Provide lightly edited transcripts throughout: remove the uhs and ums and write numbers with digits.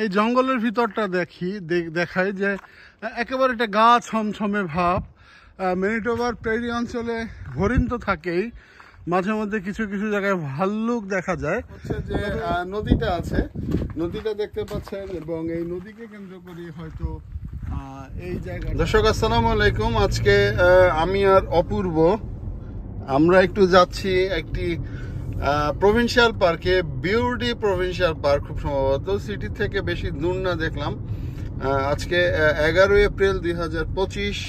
এই জঙ্গলের ভিতরটা দেখায় যে একেবারে একটা গা ছমছমে ভাব। ম্যানিটোবার প্রেরি অঞ্চলে হরিণ তো থাকেই, মাঝে মধ্যে কিছু কিছু জায়গায় ভাল্লুক দেখা যায়। হচ্ছে যে নদীটা আছে, নদীটা দেখতে পাচ্ছেন, এবং এই নদীকে কেন্দ্র করে হয়তো এই জায়গা। দর্শক আসসালামু আলাইকুম। আজকে আমি আর অপূর্ব আমরা একটু যাচ্ছি একটি প্রভিন্সিয়াল পার্কে, বিউটি প্রভিন্সিয়াল পার্ক, খুব সম্ভবত সিটি থেকে বেশি দূর না দেখলাম। আজকে 11 এপ্রিল 2025।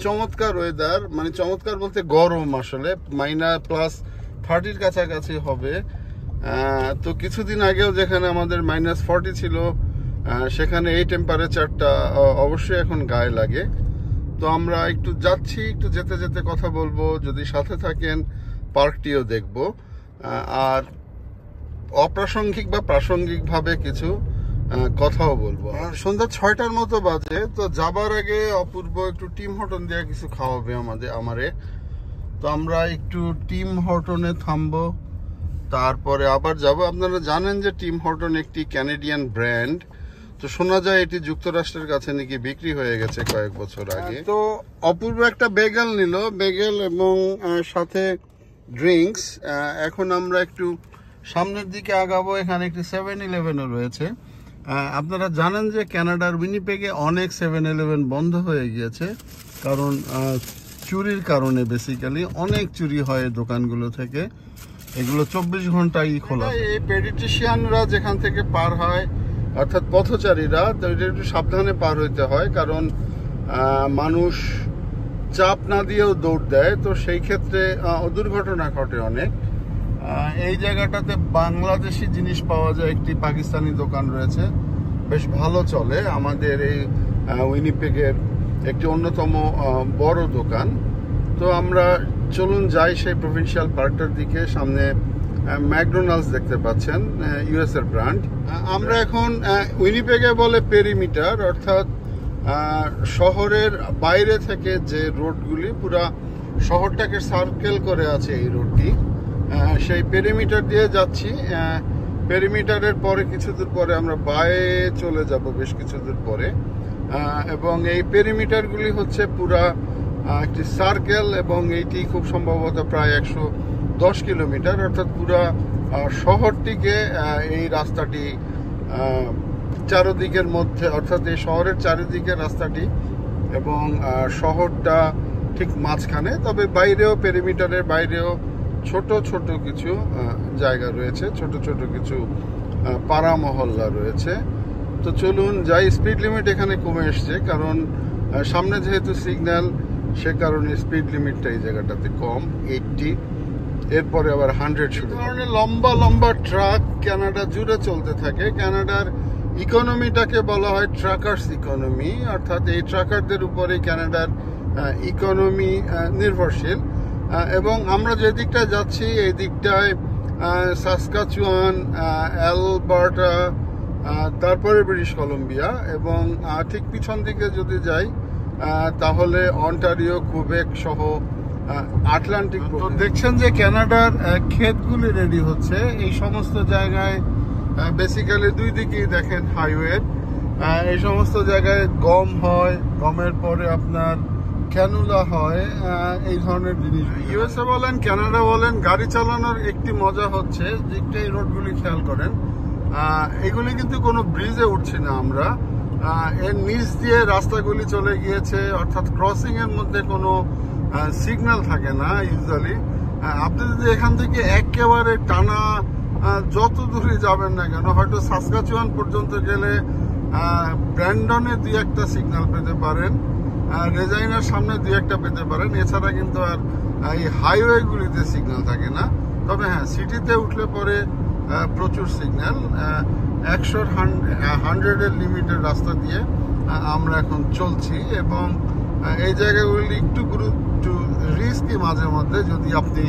চমৎকার ওয়েদার, মানে চমৎকার বলতে গরম, আসলে -+30 কাছাকাছি হবে। তো কিছুদিন আগেও যেখানে আমাদের -40 ছিল, সেখানে এই টেম্পারেচারটা অবশ্যই এখন গায়ে লাগে। তো আমরা একটু যাচ্ছি, একটু যেতে যেতে কথা বলবো, যদি সাথে থাকেন পার্কটিও দেখব, আর অপ্রাসঙ্গিক বা প্রাসঙ্গিকভাবে কিছু কথাও বলবো। সন্ধ্যা 6টার মতো বাজে। তো যাবার আগে অপূর্ব একটু টিম হর্টন দিয়ে কিছু খাওয়াবে আমারে। তো আমরা একটু টিম হর্টনে থামবো, তারপরে আবার যাব। আপনারা জানেন যে টিম হর্টন একটি ক্যানাডিয়ান ব্র্যান্ড। তো শোনা যায় এটি যুক্তরাষ্ট্রের কাছে নাকি বিক্রি হয়ে গেছে কয়েক বছর আগে। তো অপূর্ব একটা বেগেল নিল, বেগেল এবং সাথে ড্রিঙ্কস। এখন আমরা একটু সামনের দিকে আগাবো। এখানে একটি 7-Eleven-ও রয়েছে। আপনারা জানেন যে কানাডার উইনিপেগে অনেক 7-Eleven বন্ধ হয়ে গিয়েছে, কারণ চুরির কারণে। বেসিক্যালি অনেক চুরি হয় দোকানগুলো থেকে, এগুলো 24 ঘন্টাই খোলা। এই পেডিট্রিশিয়ানরা যেখান থেকে পার হয়, অর্থাৎ পথচারীরা, তো এটা একটু সাবধানে পার হইতে হয়, কারণ মানুষ চাপ না দিয়েও দৌড় দেয়। তো সেই ক্ষেত্রে দুর্ঘটনা ঘটে অনেক। এই জায়গাটাতে বাংলাদেশি জিনিস পাওয়া যায়। একটি পাকিস্তানি দোকান রয়েছে, বেশ ভালো চলে, আমাদের এই উইনিপেগের একটি অন্যতম বড় দোকান। তো আমরা চলুন যাই সেই প্রভিন্সিয়াল পার্কটার দিকে। সামনে ম্যাকডোনাল্ডস দেখতে পাচ্ছেন, ইউএস এর ব্র্যান্ড। আমরা এখন উইনিপেগে বলে পেরিমিটার, অর্থাৎ শহরের বাইরে থেকে যে রোডগুলি পুরা শহরটাকে সার্কেল করে আছে এই রোডটি, সেই পেরিমিটার দিয়ে যাচ্ছি। পেরিমিটারের পরে কিছু দূর পরে আমরা বাইরে চলে যাব, বেশ কিছু দূর পরে। এবং এই পেরিমিটারগুলি হচ্ছে পুরা একটি সার্কেল, এবং এইটি খুব সম্ভবত প্রায় 110 কিলোমিটার, অর্থাৎ পুরা শহরটিকে এই রাস্তাটি চারদিকের মধ্যে, অর্থাৎ এই শহরের চারিদিকের রাস্তাটি, এবং শহরটা ঠিক মাঝখানে। তবে বাইরেও, পেরিমিটারের বাইরেও ছোট ছোট কিছু জায়গা রয়েছে, ছোট ছোট কিছু পাড়া মহল্লা রয়েছে। তো চলুন যাই। স্পিড লিমিট এখানে কমে এসছে, কারণ সামনে যেহেতু সিগন্যাল, সে কারণে স্পিড লিমিটটা এই জায়গাটাতে কম, 80। এরপরে আবার 100 শুরু। ধরনের লম্বা লম্বা ট্রাক কানাডা জুড়ে চলতে থাকে। কানাডার ইকোনমিটাকে বলা হয় ট্রাকার্স ইকোনমি, অর্থাৎ এই ট্রাকারদের উপরে কানাডার ইকোনমি নির্ভরশীল। এবং আমরা যে দিকটায় যাচ্ছি, এই দিকটায় সাসকাচুয়ান, অ্যালবার্টা, তারপরে ব্রিটিশ কলম্বিয়া, এবং ঠিক পিছন দিকে যদি যাই তাহলে অন্টারিও, কুবেক সহ আটলান্টিক। তো দেখছেন যে কানাডার ক্ষেতগুলি রেডি হচ্ছে। এই সমস্ত জায়গায় বেসিক্যালি দুই দিকেই দেখেন হাইওয়ে। এই সমস্ত জায়গায় গম হয়, গমের পরে আপনার ক্যানুলা হয়, এই ধরনের জিনিস। ইউএসএ বলেন, কানাডা বলেন, গাড়ি চালানোর একটি মজা হচ্ছে যে এই রোডগুলি খেয়াল করেন, এগুলি কিন্তু কোনো ব্রিজে উঠছে না আমরা, এর নিচ দিয়ে রাস্তাগুলি চলে গিয়েছে, অর্থাৎ ক্রসিং এর মধ্যে কোনো সিগন্যাল থাকে না ইউজুয়ালি। আপনি যদি এখান থেকে একেবারে টানা যত দূরে যাবেন না কেন, হয়তো সাসকাচুয়ান পর্যন্ত গেলে ব্র্যান্ডনে 2-1টা সিগন্যাল পেতে পারেন, রেজাইনার সামনে 2-1টা পেতে পারেন, এছাড়া কিন্তু আর এই হাইওয়েগুলিতে সিগন্যাল থাকে না। তবে হ্যাঁ, সিটিতে উঠলে পরে প্রচুর সিগন্যাল। 100-100-এর লিমিটের রাস্তা দিয়ে আমরা এখন চলছি, এবং এই জায়গাগুলি একটু রিস্কি মাঝে মধ্যে, যদি আপনি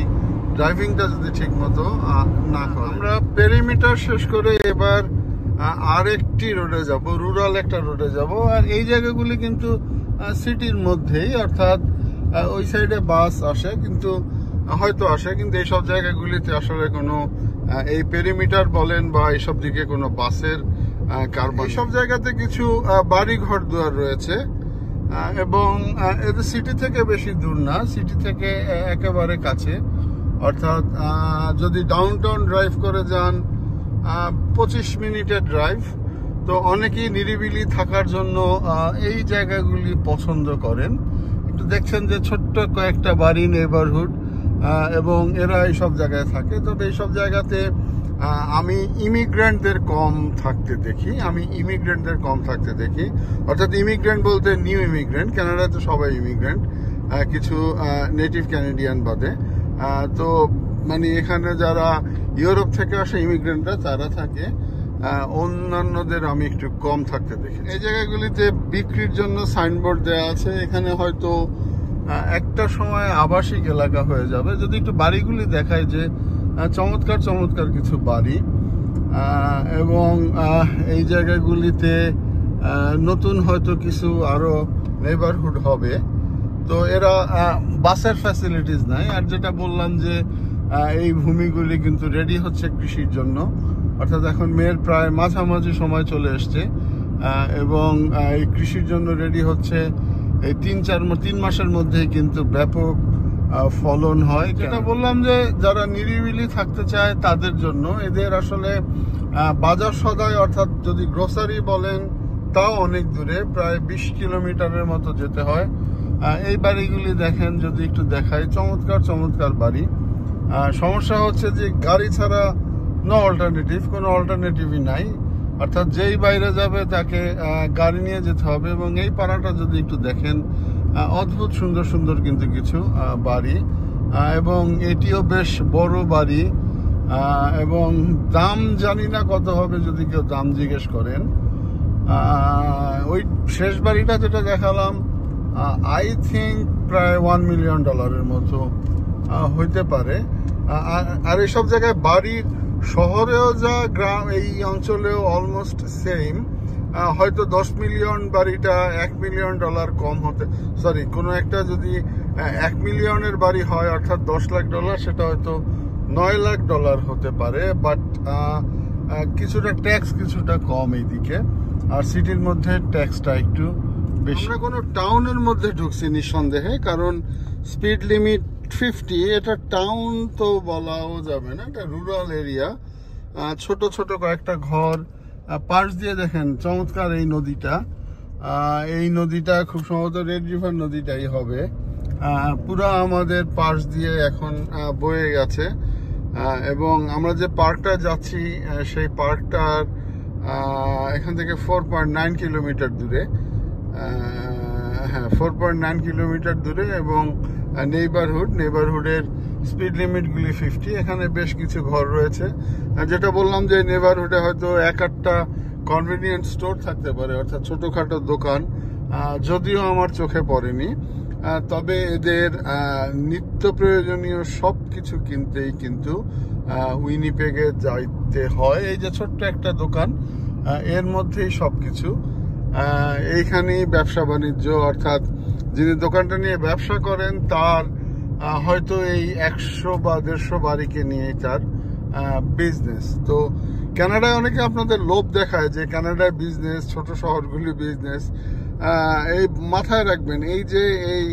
ড্রাইভিংটা যদি ঠিক মতো না করেন। আমরা পেরিমিটার শেষ করে এবার আরেকটি রোডে যাব, রুরাল একটা রোডে যাব। আর এই জায়গাগুলি কিন্তু সিটির মধ্যেই, অর্থাৎ ওই সাইডে বাস আসে, কিন্তু হয়তো আসে, কিন্তু এইসব জায়গাগুলিতে আসলে কোনো এই পেরিমিটার বলেন বা এইসব দিকে কোনো বাসের কারবান। সব জায়গাতে কিছু বাড়ি ঘর দুয়ার রয়েছে এবং এদের সিটি থেকে বেশি দূর না, সিটি থেকে একেবারে কাছে। অর্থাৎ যদি ডাউনটাউন ড্রাইভ করে যান 25 মিনিটের ড্রাইভ। তো অনেকেই নিরিবিলি থাকার জন্য এই জায়গাগুলি পছন্দ করেন। একটু দেখছেন যে ছোট্ট কয়েকটা বাড়ি, নেইবারহুড, এবং এরা এইসব জায়গায় থাকে। তবে এইসব জায়গাতে আমি ইমিগ্রেন্টদের কম থাকতে দেখি। অর্থাৎ ইমিগ্রেন্ট বলতে নিউ ইমিগ্রেন্ট, কানাডায় তো সবাই ইমিগ্রেন্ট, কিছু নেটিভ ক্যানাডিয়ান বাদে। তো মানে এখানে যারা ইউরোপ থেকে আসা ইমিগ্রেন্টরা তারা থাকে, অন্যান্যদের আমি একটু কম থাকতে দেখি। এই জায়গাগুলিতে বিক্রির জন্য সাইনবোর্ড দেওয়া আছে। এখানে হয়তো একটা সময় আবাসিক এলাকা হয়ে যাবে। যদি একটু বাড়িগুলি দেখায় যে চমৎকার চমৎকার কিছু বাড়ি, এবং এই জায়গাগুলিতে নতুন হয়তো কিছু আরো নেইবারহুড হবে। তো এরা বাসের ফ্যাসিলিটিস নাই। আর যেটা বললাম যে এই ভূমিগুলি কিন্তু রেডি হচ্ছে কৃষির জন্য। অর্থাৎ এখন মেয়ের প্রায় মাঝামাঝি সময় চলে এসছে এবং এই কৃষির জন্য রেডি হচ্ছে। এই 3 মাসের মধ্যেই কিন্তু ব্যাপক ফলন হয়। যেটা বললাম যে যারা নিরিবিলি থাকতে চায় তাদের জন্য এদের আসলে বাজার সদাই, অর্থাৎ যদি গ্রোসারি বলেন তাও অনেক দূরে, প্রায় 20 কিলোমিটারের মতো যেতে হয়। এই বাড়িগুলি দেখেন, যদি একটু দেখাই, চমৎকার চমৎকার বাড়ি। সমস্যা হচ্ছে যে গাড়ি ছাড়া কোনো অল্টারনেটিভই নাই। অর্থাৎ যেই বাইরে যাবে তাকে গাড়ি নিয়ে যেতে হবে। এবং এই পাড়াটা যদি একটু দেখেন, অদ্ভুত সুন্দর সুন্দর কিন্তু কিছু বাড়ি, এবং এটিও বেশ বড় বাড়ি। এবং দাম জানি না কত হবে, যদি কেউ দাম জিজ্ঞেস করেন। ওই শেষ বাড়িটা যেটা দেখালাম, আই থিঙ্ক প্রায় $1 মিলিয়ন মতো হইতে পারে। আর এইসব জায়গায় বাড়ির শহরেও যা, গ্রাম এই অঞ্চলেও অলমোস্ট সেম। হয়তো 10 মিলিয়ন বাড়িটা $1 মিলিয়ন কম হতে, সরি, কোনো একটা যদি $1 মিলিয়নের বাড়ি হয় অর্থাৎ $10 লাখ, সেটা হয়তো $9 লাখ হতে পারে। বাট কিছুটা ট্যাক্স কিছুটা কম এইদিকে, আর সিটির মধ্যে ট্যাক্সটা একটু বেশি। আমরা কোনো টাউনের মধ্যে ঢুকছি নিঃসন্দেহে, কারণ স্পিড লিমিট 50। এটা টাউন তো বলাও যাবে না, এটা রুরাল এরিয়া। ছোট ছোট কয়েকটা ঘর, পাশ দিয়ে দেখেন চমৎকার এই নদীটা। এই নদীটা খুব সম্ভবত রেড রিভার নদীটাই হবে। পুরো আমাদের পাশ দিয়ে এখন বয়ে গেছে। এবং আমরা যে পার্কটা যাচ্ছি সেই পার্কটার এখান থেকে 4.9 কিলোমিটার দূরে। হ্যাঁ, 4.9 কিলোমিটার দূরে। এবং নেইবারহুডের স্পিড লিমিটগুলি 50। এখানে বেশ কিছু ঘর রয়েছে। যেটা বললাম যে নেইবারহুডে হয়তো 1-8টা কনভেনিয়েন্ট স্টোর থাকতে পারে, অর্থাৎ ছোটখাটো দোকান, যদিও আমার চোখে পড়েনি। তবে এদের নিত্য প্রয়োজনীয় সব কিছু কিনতেই কিন্তু উইনিপেগে যাইতে হয়। এই যে ছোট্ট একটা দোকান, এর মধ্যেই সব কিছু। এইখানেই ব্যবসা বাণিজ্য, অর্থাৎ যিনি দোকানটা নিয়ে ব্যবসা করেন তার হয়তো এই 100 বা 150 বাড়িকে নিয়ে তার বিজনেস। তো কানাডায় অনেকে আপনাদের লোভ দেখায় যে কানাডায় বিজনেস, ছোট শহরগুলি বিজনেস। এই মাথায় রাখবেন, এই যে এই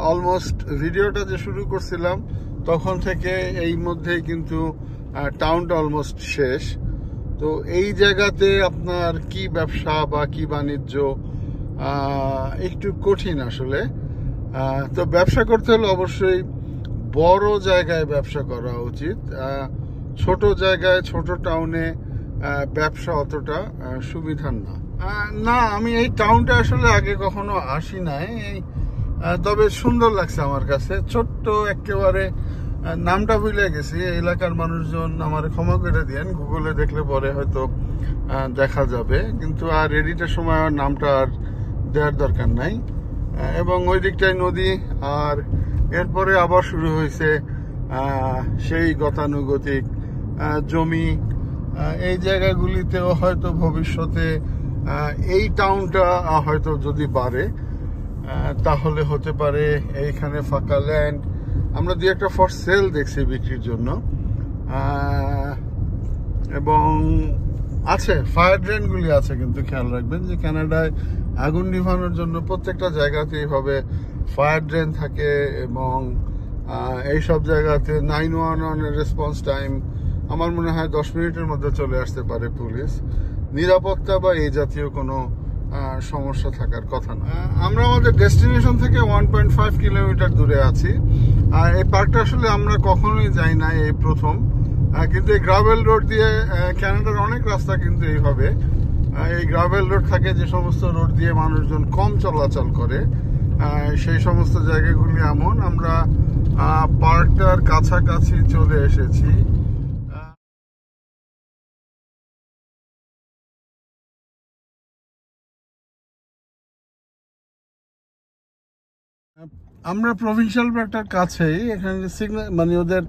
অলমোস্ট ভিডিওটা যে শুরু করছিলাম তখন থেকে এই মধ্যেই কিন্তু টাউনটা অলমোস্ট শেষ। তো এই জায়গাতে আপনার কি ব্যবসা বা কি বাণিজ্য একটু কঠিন আসলে। তো ব্যবসা করতে হলে অবশ্যই বড় জায়গায় ব্যবসা করা উচিত। ছোট জায়গায়, ছোট টাউনে ব্যবসা অতটা সুবিধার না। না, আমি এই টাউনটা আসলে আগে কখনো আসি নাই, তবে সুন্দর লাগছে আমার কাছে। ছোট্ট একেবারে, নামটা ভুলে গেছি। এলাকার মানুষজন আমার ক্ষমা করে দিয়েন, গুগলে দেখলে পরে হয়তো দেখা যাবে, কিন্তু আর এডিটের সময় আমার নামটা আর দেওয়ার দরকার নাই। এবং ওই দিকটায় নদী, আর এরপরে আবার শুরু হয়েছে সেই গতানুগতিক জমি। এই জায়গাগুলিতেও হয়তো ভবিষ্যতে এই টাউনটা হয়তো যদি বাড়ে তাহলে হতে পারে এইখানে ফাঁকা ল্যান্ড। আমরা 2-একটা ফর সেল দেখছি বিক্রির জন্য, এবং আছে ফায়ার ড্রেন গুলি আছে, কিন্তু খেয়াল রাখবেন যে কানাডায় আগুন নিভানোর জন্য প্রত্যেকটা জায়গাতে এইভাবে ফায়ার ড্রেন থাকে, এবং এইসব জায়গাতে 911 এর রেসপন্স টাইম আমার মনে হয় 10 মিনিটের মধ্যে চলে আসতে পারে পুলিশ। নিরাপত্তা বা এই জাতীয় কোনো সমস্যা থাকার কথা না। আমরা আমাদের ডেস্টিনেশন থেকে 1.5 কিলোমিটার দূরে আছি। এই পার্কটা আসলে আমরা কখনোই যাই না, এই প্রথম। কিন্তু এই গ্রাভেল রোড দিয়ে কানাডার অনেক রাস্তা কিন্তু এইভাবে এই গ্রাভেল রোড থাকে, যে সমস্ত রোড দিয়ে মানুষজন কম চলাচল করে সেই সমস্ত জায়গাগুলি এমন। আমরা পার্কটার কাছাকাছি চলে এসেছি। আমরা প্রভিন্সিয়াল পার্কটার কাছেই, এখানে সিগন্যাল মানে ওদের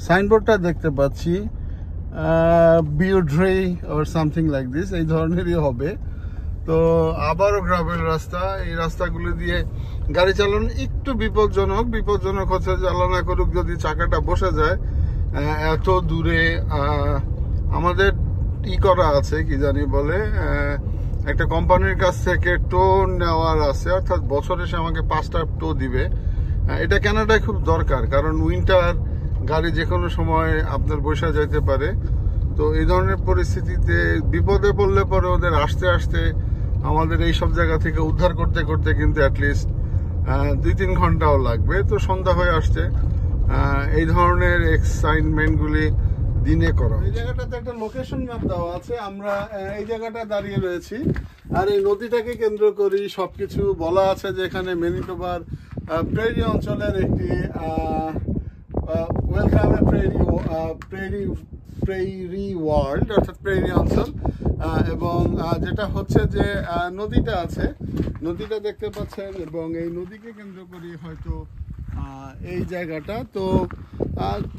সাইনবোর্ডটা দেখতে পাচ্ছি, বিউড্রে অর সামথিং লাইক দিস, এই ধরনেরই হবে। তো আবারও গ্রাভেল রাস্তা, এই রাস্তাগুলো দিয়ে গাড়ি চালানো একটু বিপজ্জনক হচ্ছে। চালনা করুক যদি চাকাটা বসে যায় এত দূরে। আমাদের করা আছে কি জানি বলে, একটা কোম্পানির কাছ থেকে টো নেওয়ার আছে, অর্থাৎ বছরে সে আমাকে 5টা টো দিবে। এটা কানাডায় খুব দরকার, কারণ উইন্টার গাড়ি যে কোনো সময় আপনার বসে যাইতে পারে। তো এই ধরনের পরিস্থিতিতে বিপদে পড়লে পরে ওদের আসতে আমাদের এই সব জায়গা থেকে উদ্ধার করতে করতে কিন্তু অ্যাটলিস্ট 2-3 ঘন্টাও লাগবে। তো সন্ধ্যা হয়ে আসছে। এই ধরনের এক্সাইটমেন্টগুলি দিনে করা। এই জায়গাটাতে একটা লোকেশন ম্যাপ দেওয়া আছে, আমরা এই জায়গাটা দাঁড়িয়ে রয়েছি। আর এই নদীটাকে কেন্দ্র করেই সবকিছু বলা আছে, যে এখানে ম্যানিটোবার প্রেরি অঞ্চলের একটি ওয়েলকাম প্রেরি ওয়ার্ল্ড, অর্থাৎ প্রেরি অঞ্চল। এবং যেটা হচ্ছে যে নদীটা আছে, নদীটা দেখতে পাচ্ছেন, এবং এই নদীকে কেন্দ্র করে হয়তো এই জায়গাটা। তো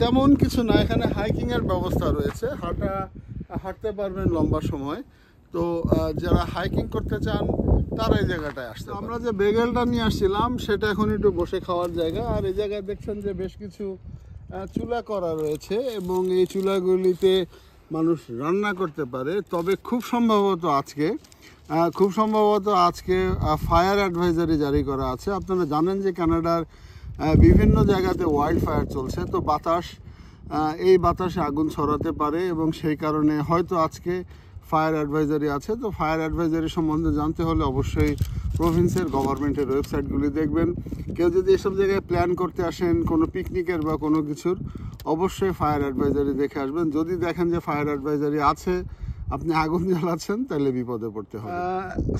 তেমন কিছু না, এখানে হাইকিং এর ব্যবস্থা রয়েছে, হাঁটতে পারবেন লম্বা সময়। তো যারা হাইকিং করতে চান তারা এই জায়গাটায় আসতে। আমরা যে বেগেলটা নিয়ে আসছিলাম সেটা এখন একটু বসে খাওয়ার জায়গা। আর এই জায়গায় দেখছেন যে বেশ কিছু চুলা করা রয়েছে, এবং এই চুলাগুলিতে মানুষ রান্না করতে পারে। তবে খুব সম্ভবত আজকে ফায়ার অ্যাডভাইজারি জারি করা আছে। আপনারা জানেন যে কানাডার বিভিন্ন জায়গাতে ওয়াইল্ড ফায়ার চলছে, তো এই বাতাসে আগুন ছড়াতে পারে, এবং সেই কারণে হয়তো আজকে ফায়ার অ্যাডভাইজারি আছে। তো ফায়ার অ্যাডভাইজারি সম্বন্ধে জানতে হলে অবশ্যই প্রভিন্সের গভর্নমেন্টের ওয়েবসাইটগুলি দেখবেন। কেউ যদি এসব জায়গায় প্ল্যান করতে আসেন কোনো পিকনিকের বা কোনো কিছুর, অবশ্যই ফায়ার অ্যাডভাইজারি দেখে আসবেন। যদি দেখেন যে ফায়ার অ্যাডভাইজারি আছে, আপনি আগুন জ্বালাচ্ছেন, তাহলে বিপদে পড়তে হবে।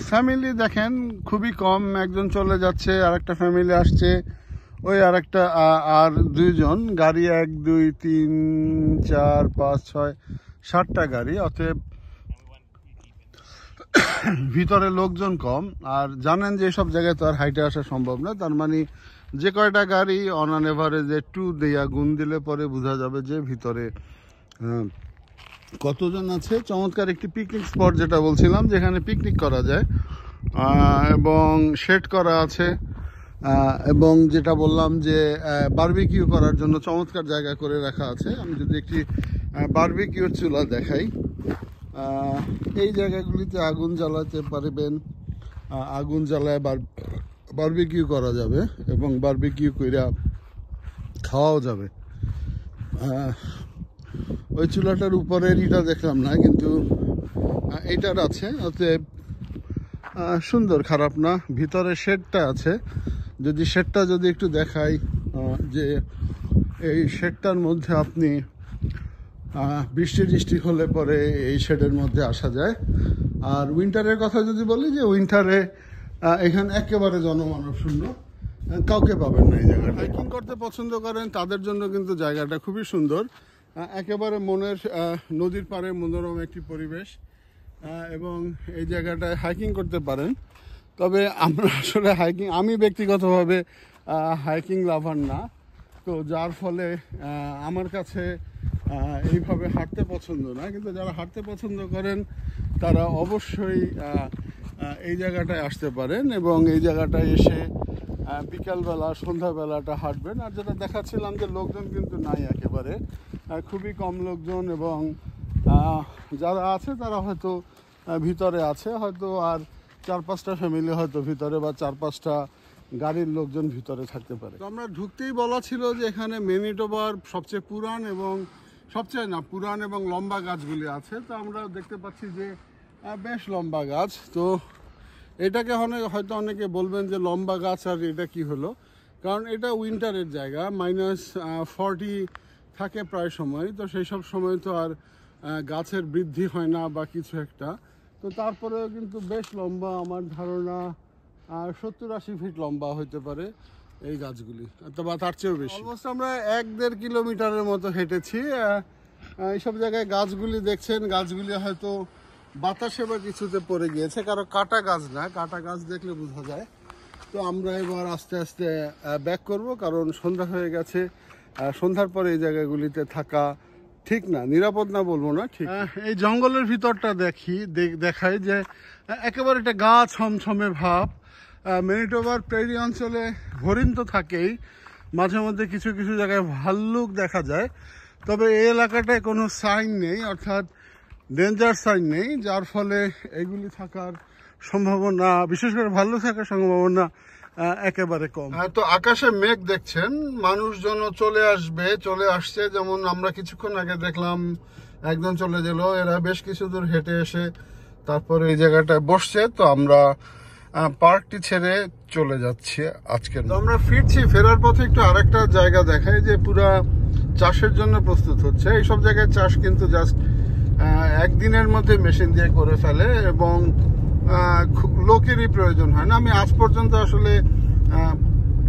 ফ্যামিলি দেখেন খুবই কম, একজন চলে যাচ্ছে, আরেকটা ফ্যামিলি আসছে, ওই আরেকটা, আর 2 জন গাড়ি, 1 2 3 4 5 6 7টা গাড়ি। অতএব ভিতরে লোকজন কম। আর জানেন যে সব জায়গায় তো আর হাইটে আসা সম্ভব না, তার মানে যে কয়টা গাড়ি অন অ্যান এভারেজে 2 দিয়া গুণ দিলে পরে বোঝা যাবে যে ভিতরে কতজন আছে। চমৎকার একটি পিকনিক স্পট, যেটা বলছিলাম, যেখানে পিকনিক করা যায়, এবং শেড করা আছে, এবং যেটা বললাম যে বারবিকিউ করার জন্য চমৎকার জায়গা করে রাখা আছে। আমি যদি একটি বারবিকিউর চুলা দেখাই, এই জায়গাগুলিতে আগুন জ্বালাতে পারবেন, আগুন জ্বালায় বারবিকিউ করা যাবে, এবং বারবিকিউ কইরা খাওয়াও যাবে। ওই চুলাটার উপরের ইটা দেখলাম না, কিন্তু এইটার আছে। অতএব সুন্দর, খারাপ না। ভিতরে শেডটা আছে, যদি শেডটা একটু দেখাই, যে এই শেডটার মধ্যে আপনি বৃষ্টি হলে পরে এই শেডের মধ্যে আসা যায়। আর উইন্টারের কথা যদি বলি, যে উইন্টারে এখানে একেবারে জনমানব শূন্য, কাউকে পাবেন না এই জায়গাটা। হাইকিং করতে পছন্দ করেন তাদের জন্য কিন্তু জায়গাটা খুবই সুন্দর, একেবারে মনের নদীর পাড়ে মনোরম একটি পরিবেশ, এবং এই জায়গাটায় হাইকিং করতে পারেন। তবে আমরা আসলে আমি ব্যক্তিগতভাবে হাইকিং লাভার না, তো যার ফলে আমার কাছে এইভাবে হাঁটতে পছন্দ না। কিন্তু যারা হাঁটতে পছন্দ করেন তারা অবশ্যই এই জায়গাটায় আসতে পারেন, এবং এই জায়গাটায় এসে বিকালবেলা সন্ধ্যাবেলাটা হাঁটবেন। আর যেটা দেখাচ্ছিলাম যে লোকজন কিন্তু নাই, একেবারে খুবই কম লোকজন, এবং যারা আছে তারা হয়তো ভিতরে আছে, হয়তো আর 4-5টা ফ্যামিলি হয়তো ভিতরে, বা 4-5টা গাড়ির লোকজন ভিতরে থাকতে পারে। তো আমরা ঢুকতেই বলা ছিল যে এখানে ম্যানিটোবার সবচেয়ে পুরান এবং লম্বা গাছগুলি আছে। তো আমরা দেখতে পাচ্ছি যে বেশ লম্বা গাছ। তো এটাকে হয়তো অনেকে বলবেন যে লম্বা গাছ আর এটা কি হলো, কারণ এটা উইন্টারের জায়গা, -40 থাকে প্রায় সময়। তো সেই সব সময় তো আর গাছের বৃদ্ধি হয় না বা কিছু একটা। তো তারপরেও কিন্তু বেশ লম্বা, আমার ধারণা 70-80 ফিট লম্বা হতে পারে এই গাছগুলি, অথবা তার চেয়েও বেশি। অলমোস্ট আমরা 1-1.5 কিলোমিটারের মতো হেঁটেছি। এইসব জায়গায় গাছগুলি দেখছেন, গাছগুলি হয়তো বাতাসে বা কিছুতে পড়ে গিয়েছে, কারণ কাটা গাছ না, কাটা গাছ দেখলে বোঝা যায়। তো আমরা এবার আস্তে আস্তে ব্যাক করব, কারণ সন্ধ্যা হয়ে গেছে। সন্ধ্যার পরে এই জায়গাগুলিতে থাকা ঠিক না, নিরাপদ না বলবো না, ঠিক। এই জঙ্গলের ভিতরটা দেখায় যে একেবারে একটা গা ছমছমে ভাব। ম্যানিটোবার প্রেরি অঞ্চলে হরিণ তো থাকেই, মাঝে মধ্যে কিছু কিছু জায়গায় ভাল্লুক দেখা যায়। তবে এই এলাকাটায় কোনো সাইন নেই, অর্থাৎ ডেঞ্জার সাইন নেই, যার ফলে এগুলি থাকার সম্ভাবনা, বিশেষ করে ভাল্লুক থাকার সম্ভাবনা একেবারে কম। তো আকাশে মেঘ দেখছেন, মানুষজন চলে আসছে। যেমন আমরা কিছুক্ষণ আগে দেখলাম একজন চলে গেল, এরা বেশ কিছু দূর হেঁটে এসে তারপরে এই জায়গাটায় বসছে। তো আমরা পার্কটি ছেড়ে চলে যাচ্ছি আজকে। তো আমরা ফেরার পথে একটু আরেকটা জায়গা দেখায় যে পুরা চাষের জন্য প্রস্তুত হচ্ছে। এইসব জায়গায় চাষ কিন্তু জাস্ট একদিনের মধ্যে মেশিন দিয়ে করে ফেলে এবং লোকেরই প্রয়োজন হয় না। আমি আজ পর্যন্ত আসলে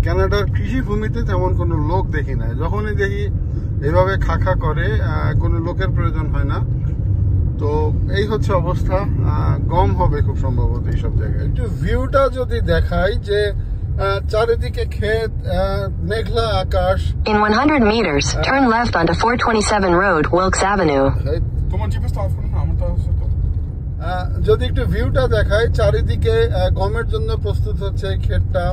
কানাডার কৃষিভূমিতে তেমন কোনো লোক দেখি না। যখনই দেখি এভাবে খাখা করে, কোনো লোকের প্রয়োজন হয় না। তো এই হচ্ছে অবস্থা। গম হবে খুব সম্ভবত এইসব জায়গায়। একটু ভিউটা যদি দেখাই যে চারিদিকে ক্ষেত, মেঘলা আকাশ। In 100 meters, turn left onto 427 Road, Wilkes Avenue. যদি একটু ভিউটা দেখাই, চারিদিকে গমের জন্য প্রস্তুত হচ্ছে ক্ষেতটা।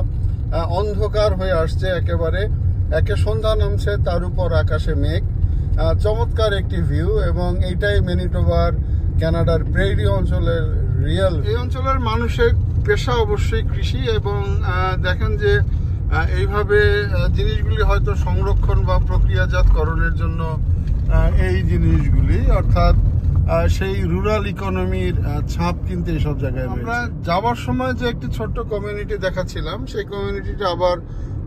অন্ধকার হয়ে আসছে একেবারে, একে সন্ধ্যা নামছে, তার উপর আকাশে মেঘ। চমৎকার একটি ভিউ, এবং এইটাই ম্যানিটোবার কানাডার প্রেরি অঞ্চলের রিয়েল। এই অঞ্চলের মানুষের পেশা অবশ্যই কৃষি, এবং দেখেন যে এইভাবে জিনিসগুলি হয়তো সংরক্ষণ বা প্রক্রিয়াজাতকরণের জন্য এই জিনিসগুলি, অর্থাৎ সেই রুরাল ইকোনমির ছাপ কিন্তু এইসব জায়গায়। আমরা যাওয়ার সময় যে একটি ছোট্ট কমিউনিটি দেখাচ্ছিলাম, সেই কমিউনিটিটা আবার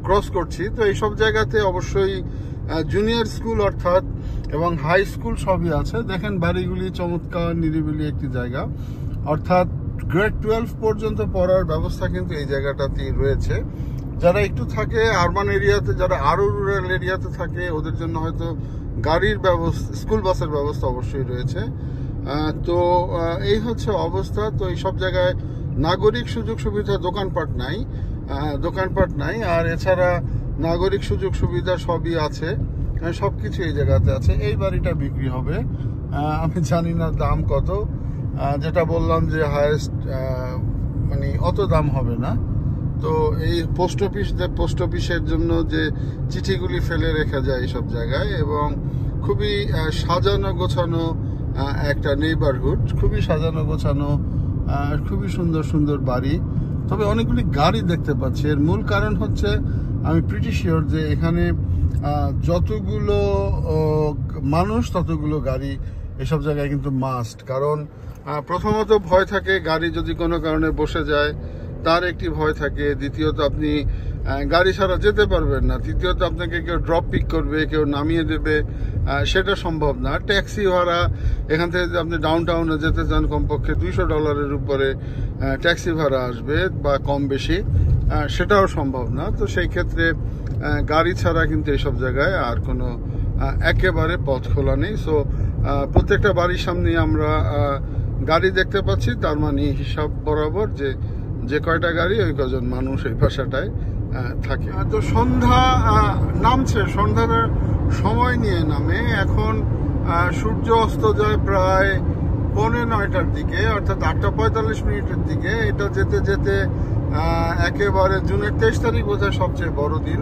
ক্রস করছি। তো এইসব জায়গাতে অবশ্যই জুনিয়র স্কুল অর্থাৎ এবং হাই স্কুল সবই আছে। দেখেন বাড়িগুলি চমৎকার, নিরিবিলি একটি জায়গা, অর্থাৎ গ্রেড 12 পর্যন্ত পড়ার ব্যবস্থা কিন্তু এই জায়গাটাতেই রয়েছে। যারা একটু থাকে আরবান এরিয়াতে, যারা আরো রুরাল এরিয়াতে থাকে, ওদের জন্য হয়তো গাড়ির ব্যবস্থা, স্কুল বাসের ব্যবস্থা অবশ্যই রয়েছে। তো এই হচ্ছে অবস্থা। তো এই সব জায়গায় নাগরিক সুযোগ সুবিধা, দোকানপাট নাই, আর এছাড়া নাগরিক সুযোগ সুবিধা সবই আছে, সবকিছু এই জায়গাতে আছে। এই বাড়িটা বিক্রি হবে, আমি জানি না দাম কত। যেটা বললাম যে হায়েস্ট মানে অত দাম হবে না। তো এই পোস্ট অফিসের জন্য যে চিঠিগুলি ফেলে রেখে যায় এইসব জায়গায়, এবং খুবই সাজানো গোছানো একটা নেইবারহুড, খুবই সাজানো গোছানো, খুবই সুন্দর সুন্দর বাড়ি। তবে অনেকগুলি গাড়ি দেখতে পাচ্ছি। এর মূল কারণ হচ্ছে, আমি প্রিটি শিওর যে এখানে যতগুলো মানুষ ততগুলো গাড়ি এসব জায়গায় কিন্তু মাস্ট। কারণ প্রথমত ভয় থাকে, গাড়ি যদি কোনো কারণে বসে যায় তার একটি ভয় থাকে। দ্বিতীয়ত আপনি গাড়ি ছাড়া যেতে পারবেন না। তৃতীয়ত আপনাকে কেউ ড্রপ পিক করবে, কেউ নামিয়ে দেবে, সেটা সম্ভব না। ট্যাক্সি ভাড়া, এখান থেকে যদি আপনি ডাউন টাউনে যেতে চান কমপক্ষে $200 উপরে ট্যাক্সি ভাড়া আসবে, বা কম বেশি, সেটাও সম্ভব না। তো সেই ক্ষেত্রে গাড়ি ছাড়া কিন্তু এইসব জায়গায় আর কোনো একেবারে পথ খোলা নেই। সো প্রত্যেকটা বাড়ির সামনে আমরা গাড়ি দেখতে পাচ্ছি, তার মানে হিসাব বরাবর যে কয়টা গাড়ি ওই কজন মানুষ এই ভাষাটায় থাকে। তো সন্ধ্যা নামছে, সন্ধ্যার সময় নিয়ে নামে। এখন সূর্য অস্ত যায় প্রায় 8:45-টার দিকে, অর্থাৎ 8:45 দিকে। এটা যেতে যেতে একেবারে জুনের 23 তারিখ বোধহয় সবচেয়ে বড় দিন।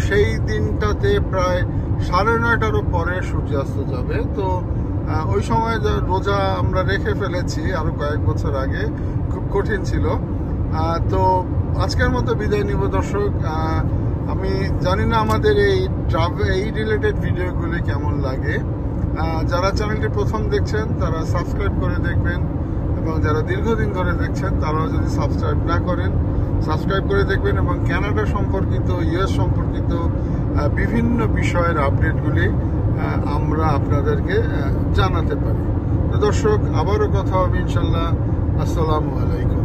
সেই দিনটাতে প্রায় 9:30টারও পরে সূর্যাস্ত যাবে। তো ওই সময় রোজা আমরা রেখে ফেলেছি আরো কয়েক বছর আগে, খুব কঠিন ছিল। তো আজকের মতো বিদায় নিব দর্শক। আমি জানি না আমাদের এই রিলেটেড ভিডিওগুলি কেমন লাগে। যারা চ্যানেলটি প্রথম দেখছেন তারা সাবস্ক্রাইব করে দেখবেন, এবং যারা দীর্ঘদিন ধরে দেখছেন তারাও যদি সাবস্ক্রাইব না করেন সাবস্ক্রাইব করে দেখবেন, এবং কানাডা সম্পর্কিত, ইউএস সম্পর্কিত বিভিন্ন বিষয়ের আপডেটগুলি আমরা আপনাদেরকে জানাতে পারি। তো দর্শক, আবারও কথা হবে ইনশাল্লাহ। আসসালামু আলাইকুম।